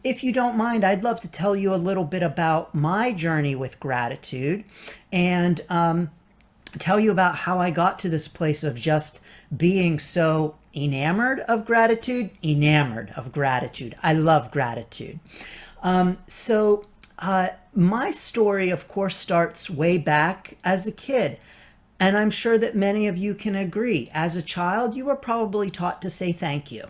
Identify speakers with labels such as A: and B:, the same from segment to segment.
A: if you don't mind, I'd love to tell you a little bit about my journey with gratitude and tell you about how I got to this place of just being so enamored of gratitude, enamored of gratitude. I love gratitude. My story, of course, starts way back as a kid. And I'm sure that many of you can agree. As a child, you were probably taught to say thank you.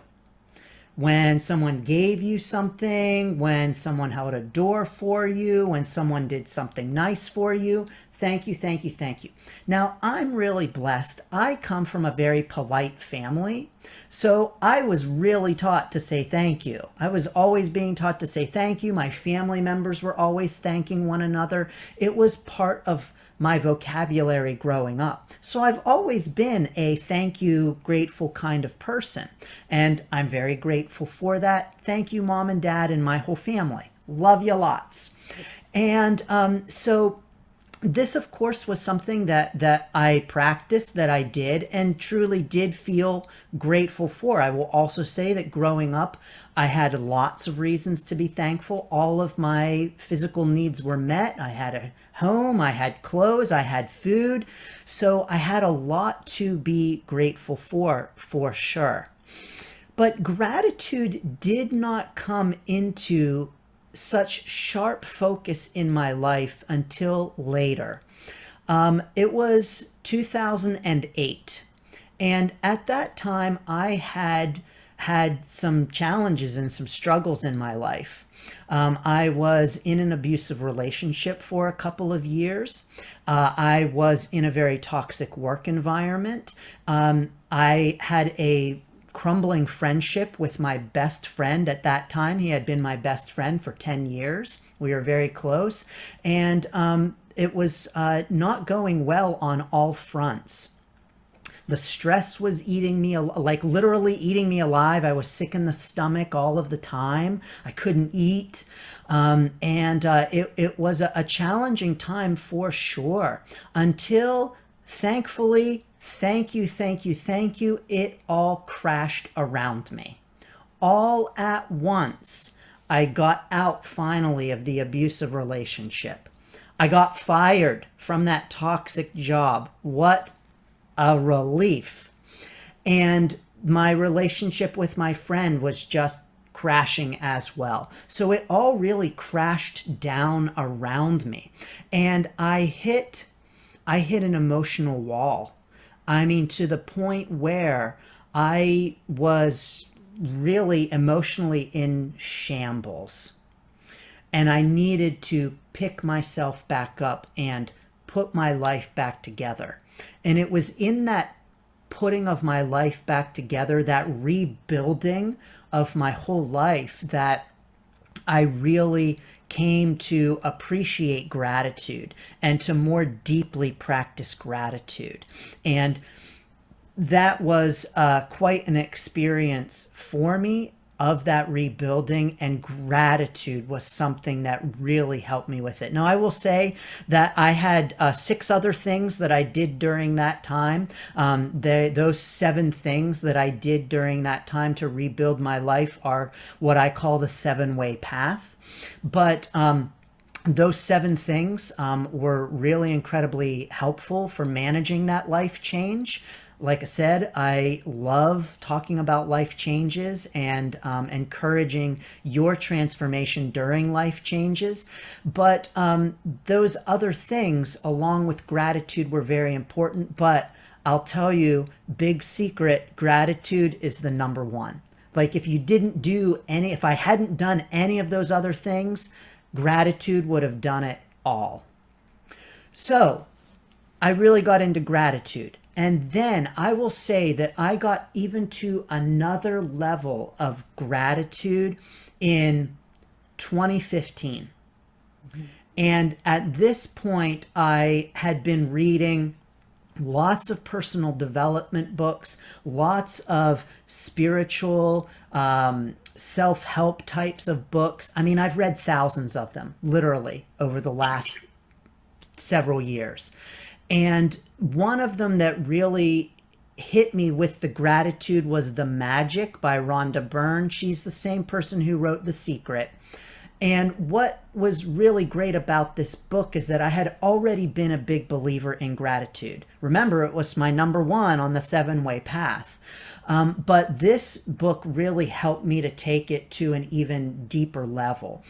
A: When someone gave you something, when someone held a door for you, when someone did something nice for you, thank you, thank you, thank you. Now, I'm really blessed. I come from a very polite family, so I was really taught to say thank you. I was always being taught to say thank you. My family members were always thanking one another. It was part of my vocabulary growing up. So I've always been a thank you, grateful kind of person. And I'm very grateful for that. Thank you, Mom and Dad, and my whole family. Love you lots. And so this, of course, was something that I practiced, that I did, and truly did feel grateful for. I will also say that growing up, I had lots of reasons to be thankful. All of my physical needs were met. I had a home, I had clothes, I had food. So I had a lot to be grateful for sure. But gratitude did not come into such sharp focus in my life until later. It was 2008. And at that time, I had some challenges and some struggles in my life. I was in an abusive relationship for a couple of years. I was in a very toxic work environment. I had a crumbling friendship with my best friend at that time. He had been my best friend for 10 years. We were very close. And it was not going well on all fronts. The stress was eating me, like literally eating me alive. I was sick in the stomach all of the time. I couldn't eat. It was a challenging time for sure, until thankfully, thank you, thank you, thank you, it all crashed around me. All at once, I got out finally of the abusive relationship. I got fired from that toxic job. What a relief. And my relationship with my friend was just crashing as well. So it all really crashed down around me. And I hit an emotional wall. I mean, to the point where I was really emotionally in shambles. And I needed to pick myself back up and put my life back together. And it was in that putting of my life back together, that rebuilding of my whole life, that I really came to appreciate gratitude and to more deeply practice gratitude. And that was quite an experience for me of that rebuilding, and gratitude was something that really helped me with it. Now, I will say that I had 6 other things that I did during that time. Those 7 things that I did during that time to rebuild my life are what I call the 7-way path. But those 7 things were really incredibly helpful for managing that life change. Like I said, I love talking about life changes and encouraging your transformation during life changes. But those other things, along with gratitude, were very important. But I'll tell you, big secret, gratitude is the number one. Like if I hadn't done any of those other things, gratitude would have done it all. So I really got into gratitude. And then I will say that I got even to another level of gratitude in 2015. And at this point, I had been reading lots of personal development books, lots of spiritual, self-help types of books. I mean, I've read thousands of them, literally, over the last several years. And one of them that really hit me with the gratitude was The Magic by Rhonda Byrne. She's the same person who wrote The Secret. And what was really great about this book is that I had already been a big believer in gratitude. Remember, it was my number one on the 7-way path. But this book really helped me to take it to an even deeper level.